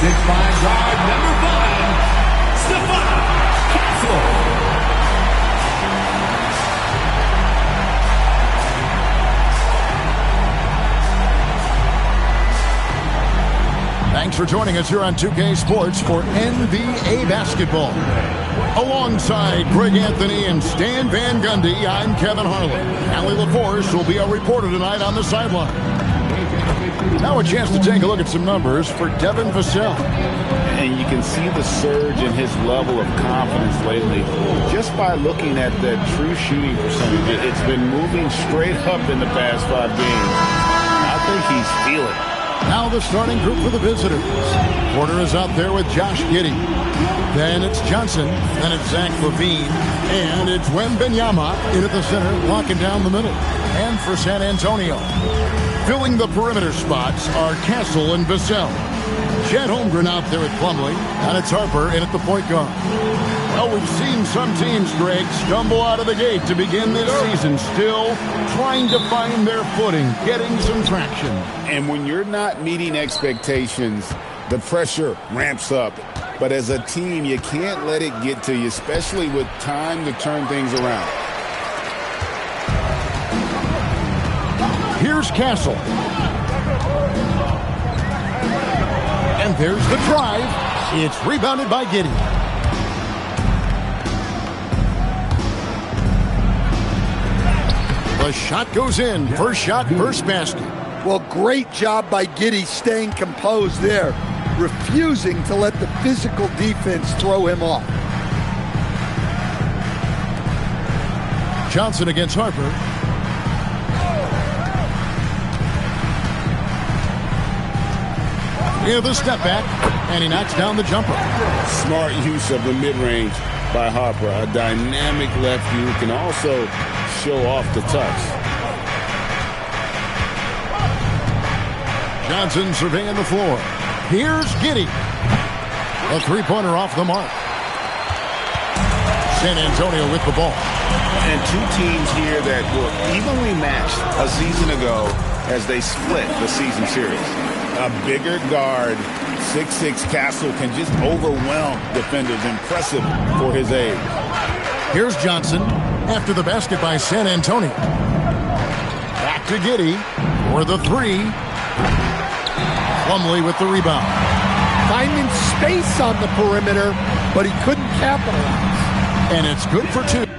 guard number 5, Castle. Thanks for joining us here on 2K Sports for NBA basketball. Alongside Greg Anthony and Stan Van Gundy, I'm Kevin Harlan. Allie LaForce will be our reporter tonight on the sideline. Now a chance to take a look at some numbers for Devin Vassell. And you can see the surge in his level of confidence lately just by looking at that true shooting percentage. It's been moving straight up in the past 5 games. I think he's feeling it. Now the starting group for the visitors. Porter is out there with Josh Giddey. Then it's Johnson. Then it's Zach LaVine. And it's Wembanyama in at the center, locking down the middle. And for San Antonio, filling the perimeter spots are Castle and Vassell. Chet Holmgren out there at Plumlee. And it's Harper in at the point guard. Well, we've seen some teams, Greg, stumble out of the gate to begin this season, still trying to find their footing, getting some traction. And when you're not meeting expectations, the pressure ramps up. But as a team, you can't let it get to you, especially with time to turn things around. Here's Castle. And there's the drive. It's rebounded by Giddey. The shot goes in. First shot, first basket. Well, great job by Giddey staying composed there, refusing to let the physical defense throw him off. Johnson against Harper. Yeah, the step back, and he knocks down the jumper. Smart use of the mid-range by Harper. A dynamic lefty who can also show off the touch. Johnson surveying the floor. Here's Giddey. A three-pointer off the mark. San Antonio with the ball. And two teams here that were evenly matched a season ago as they split the season series. A bigger guard, 6'6" Castle, can just overwhelm defenders. Impressive for his age. Here's Johnson after the basket by San Antonio. Back to Giddey for the three. Plumlee with the rebound. Finding space on the perimeter, but he couldn't capitalize. And it's good for 2.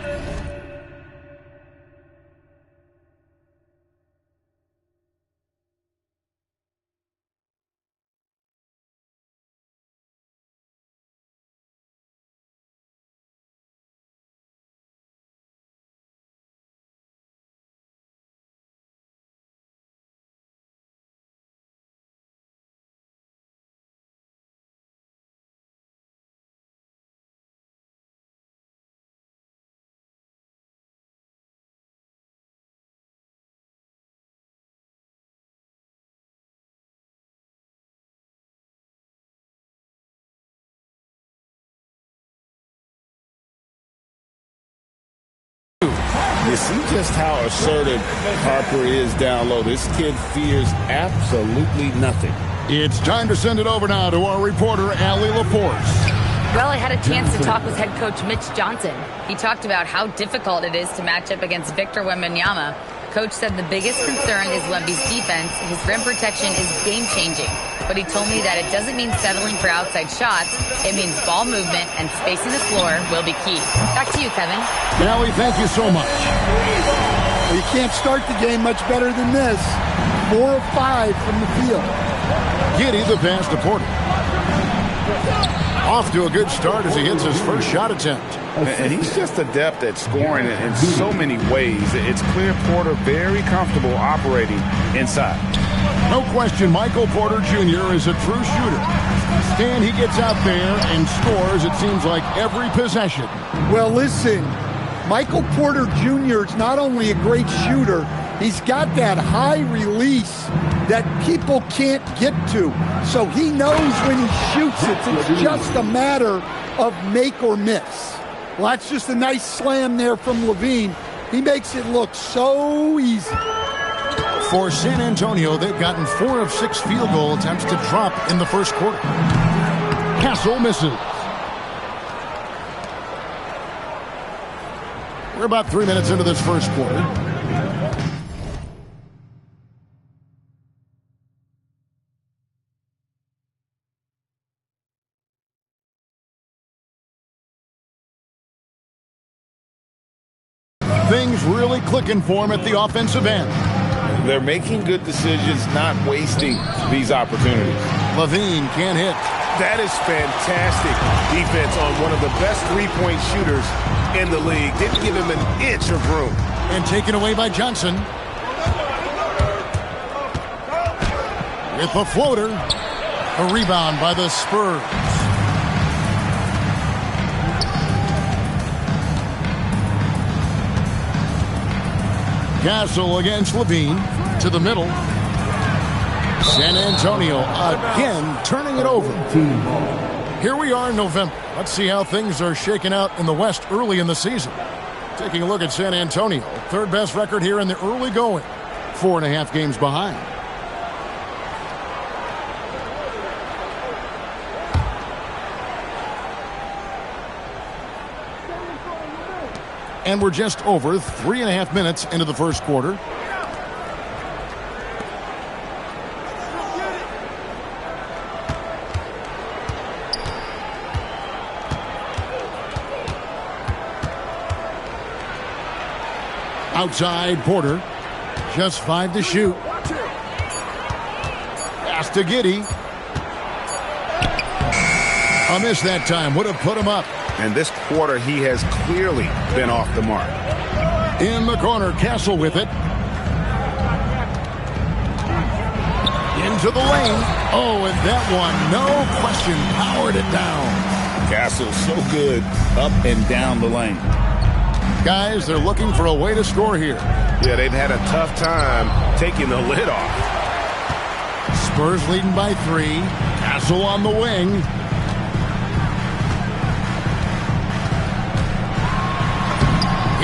You see just how assertive Harper is down low. This kid fears absolutely nothing. It's time to send it over now to our reporter, Allie LaForce. Well, I had a chance to talk with head coach Mitch Johnson. He talked about how difficult it is to match up against Victor Wembanyama. Coach said the biggest concern is Wemby's defense. His rim protection is game-changing. But he told me that it doesn't mean settling for outside shots. It means ball movement and spacing the floor will be key. Back to you, Kevin. Allie, thank you so much. Well, you can't start the game much better than this. 4 of 5 from the field. Giddey the pass to Porter. Off to a good start as he hits his first shot attempt. And he's just adept at scoring in so many ways. It's clear Porter very comfortable operating inside. No question, Michael Porter Jr. is a true shooter. Stan, he gets out there and scores, it seems like, every possession. Well, listen, Michael Porter Jr. is not only a great shooter, he's got that high release that people can't get to. So he knows when he shoots it. It's just a matter of make or miss. Well, that's just a nice slam there from LaVine. He makes it look so easy. For San Antonio, they've gotten 4 of 6 field goal attempts to drop in the first quarter. Castle misses. We're about 3 minutes into this first quarter. Things really clicking for him at the offensive end. They're making good decisions, not wasting these opportunities. Levine can't hit. That is fantastic defense on one of the best three-point shooters in the league. Didn't give him an inch of room. And taken away by Johnson. With the floater. A rebound by the Spurs. Castle against Levine to the middle. San Antonio again turning it over. Here we are in November. Let's see how things are shaking out in the West early in the season. Taking a look at San Antonio. Third best record here in the early going. 4.5 games behind. And we're just over 3.5 minutes into the first quarter. Outside Porter. Just 5 to shoot. Pass to Giddey. A miss that time. Would have put him up. And this quarter, he has clearly been off the mark. In the corner, Castle with it. Into the lane. Oh, and that one, no question, powered it down. Castle so good up and down the lane. Guys, they're looking for a way to score here. Yeah, they've had a tough time taking the lid off. Spurs leading by 3. Castle on the wing.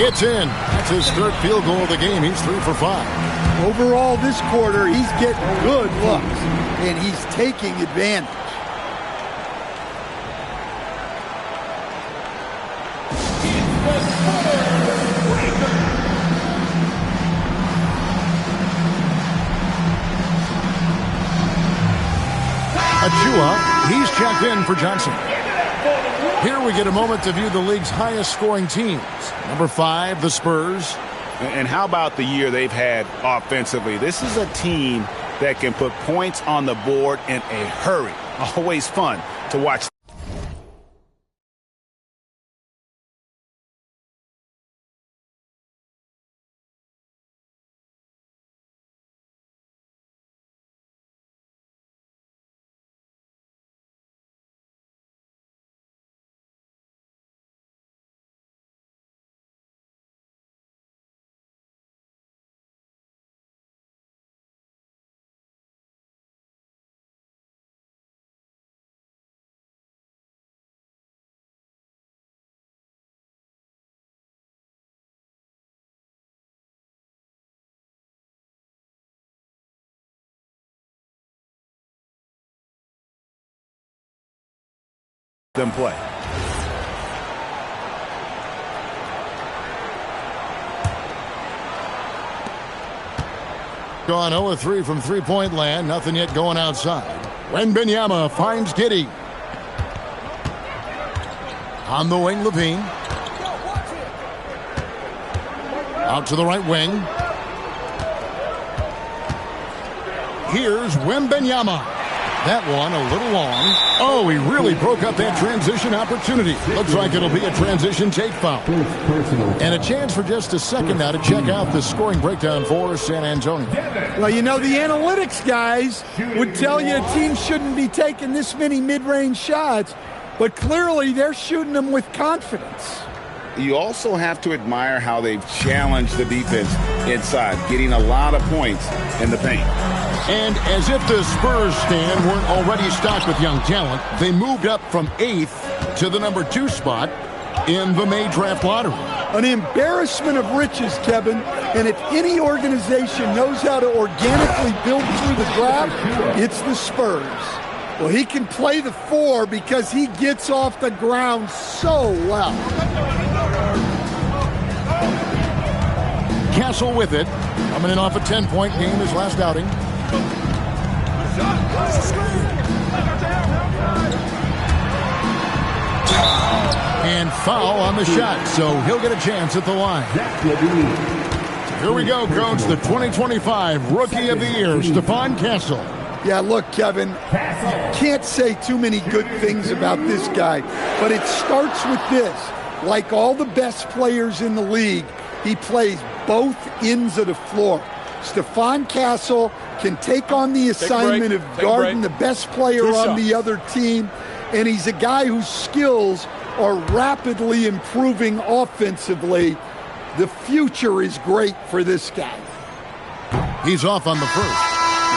It's in. That's his third field goal of the game. He's 3 for 5. Overall, this quarter, he's getting good looks, and he's taking advantage. Achua, he's checked in for Johnson. Here we get a moment to view the league's highest scoring teams. Number 5, the Spurs. And how about the year they've had offensively? This is a team that can put points on the board in a hurry. Always fun to watch. Them play. Gone 0-3 from three-point land. Nothing yet going outside. Wembanyama finds Giddey. On the wing, Levine. Out to the right wing. Here's Wembanyama. That one a little long. Oh, he really broke up that transition opportunity. Looks like it'll be a transition take foul. And a chance for just a second now to check out the scoring breakdown for San Antonio. Well, you know, the analytics guys would tell you a team shouldn't be taking this many mid-range shots, but clearly they're shooting them with confidence. You also have to admire how they've challenged the defense inside, getting a lot of points in the paint. And as if the Spurs stand weren't already stocked with young talent, they moved up from 8th to the number 2 spot in the May draft lottery. An embarrassment of riches, Kevin. And if any organization knows how to organically build through the draft, it's the Spurs. Well, he can play the 4 because he gets off the ground so well. Castle with it. Coming in off a 10-point game his last outing. And foul on the shot, so he'll get a chance at the line. Here we go, Coach. The 2025 Rookie of the Year, Stephon Castle. Yeah, look, Kevin, can't say too many good things about this guy, but it starts with this. Like all the best players in the league, he plays both ends of the floor. Stephon Castle can take on the assignment of guarding the best player on the other team, and he's a guy whose skills are rapidly improving offensively. The future is great for this guy. He's off on the first.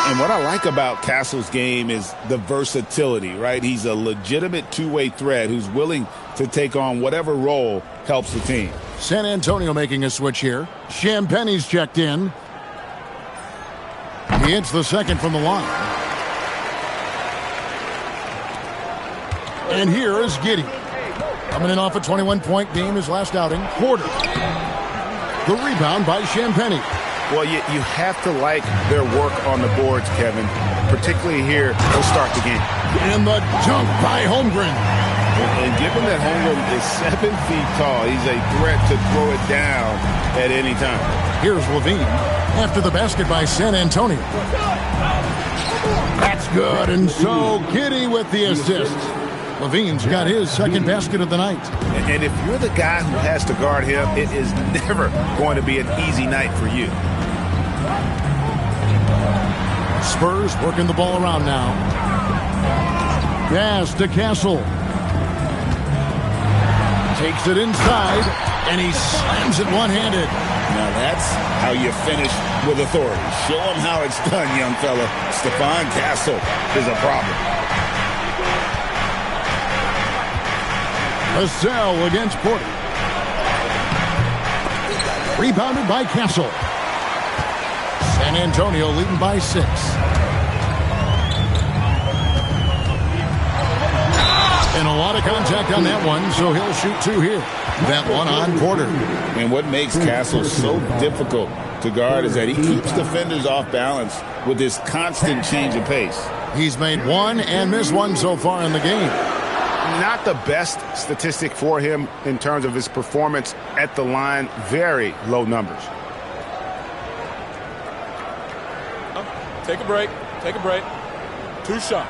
And what I like about Castle's game is the versatility, right? He's a legitimate two-way threat who's willing to take on whatever role helps the team. San Antonio making a switch here. Champagne's checked in. He hits the second from the line. And here is Giddey. Coming in off a 21-point game his last outing. Porter. The rebound by Champagne. Well, you have to like their work on the boards, Kevin, particularly here to start the game. And the dunk by Holmgren. And given that Holmgren is 7 feet tall, he's a threat to throw it down at any time. Here's Levine after the basket by San Antonio. That's good, and so Giddey with the assist. Levine's got his second basket of the night. And if you're the guy who has to guard him, it is never going to be an easy night for you. Spurs working the ball around now. Pass to Castle. Takes it inside, and he slams it one-handed. Now that's how you finish with authority. Show him how it's done, young fella. Stephon Castle is a problem. Vassell against Porter. Rebounded by Castle. San Antonio leading by 6. And a lot of contact on that one, so he'll shoot 2 here. That one on Porter. And what makes Castle so difficult to guard is that he keeps defenders off balance with this constant change of pace. He's made 1 and missed 1 so far in the game. Not the best statistic for him in terms of his performance at the line. Very low numbers. Take a break. Take a break. 2 shots.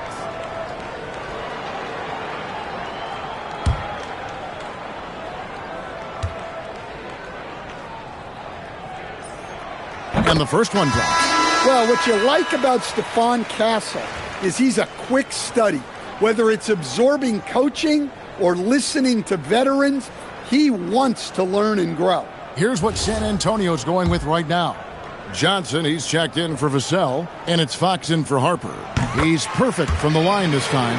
And the first one drops. Well, what you like about Stephon Castle is he's a quick study. Whether it's absorbing coaching or listening to veterans, he wants to learn and grow. Here's what San Antonio's going with right now. Johnson, he's checked in for Vassell, and it's Fox in for Harper. He's perfect from the line this time.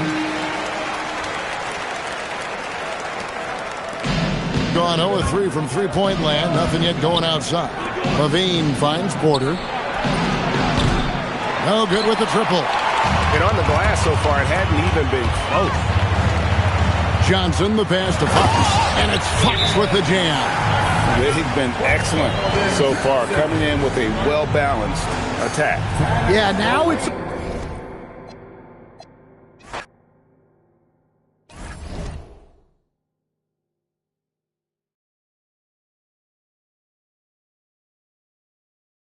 Gone 0-3 from three-point land. Nothing yet going outside. Levine finds Porter. No good with the triple. And on the glass so far, it hadn't even been close. Johnson, the pass to Fox. And it's Fox with the jam. They've been excellent so far, coming in with a well-balanced attack. Yeah, now it's